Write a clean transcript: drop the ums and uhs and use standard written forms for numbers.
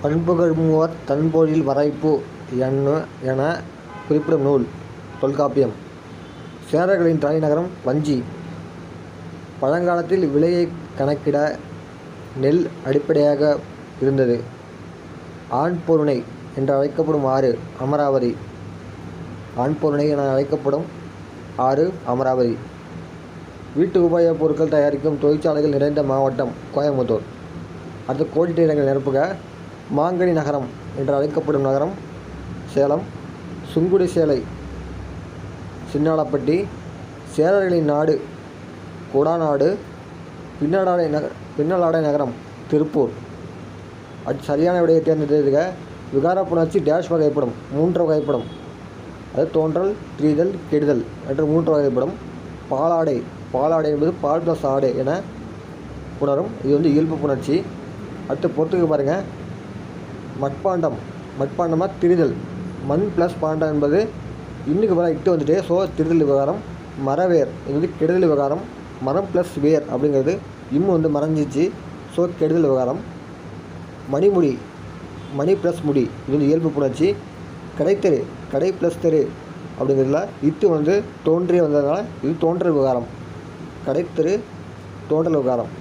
பண்புகழ் மூவர் தன்பொழில் வரைப்பு என குறிப்பிடும் நூல் தொல்காப்பியம். சேரர்களின் தலைநகரம் வஞ்சி. பழங்காலத்தில் விலையை கணக்கிட நெல் அடிப்படையாக இருந்தது. ஆண்பொருணை என்று அழைக்கப்படும் ஆறு அமராவதி. ஆண்பொருணை என அழைக்கப்படும் ஆறு அமராவதி. வீட்டு உபயோகப் பொருட்கள் தயாரிக்கும் தொழிற்சாலைகள் நிறைந்த மாவட்டம் கோயம்புத்தூர். அடுத்து கோடிட்ட இடங்கள் நிரப்புக. மாங்கனி நகரம் என்று அழைக்கப்படும் நகரம் சேலம். சுங்குடி சேலை சின்னாளப்பட்டி. சேரர்களின் நாடு குடாநாடு. பின்னலாடை நகரம் திருப்பூர். அது சரியான விடையை தேர்ந்தெடுக்க. விகார புணர்ச்சி டேஷ் வகைப்படும். 3 வகைப்படும். அது தோன்றல், திரிதல், கெடுதல் என்று 3 வகைப்படும். பாலாடை என்பது பால் ப்ளஸ் ஆடை என புணரும். இது இயல்பு புணர்ச்சி. அடுத்து பொறுத்துக்கு பாருங்கள். மட்பாண்டமாக திரிதல். மண் ப்ளஸ் பாண்டம் என்பது இன்னுக்கு வர இட்டு வந்துட்டு ஸோ திரிதல் விவகாரம். மரவேர் இது கெடுதல் விவகாரம். மரம் ப்ளஸ் வேர் அப்படிங்கிறது மறைஞ்சிச்சு ஸோ கெடுதல் விவகாரம். மணிமுடி மணி ப்ளஸ் முடி இது இயல்பு புணர்ச்சி. கடைத்தெரு கடை ப்ளஸ் தெரு அப்படிங்கிறதுல இட்டு தோன்றி வந்ததுனால இது தோன்றல் விவகாரம். கடைத்தெரு தோன்றல் விவகாரம்.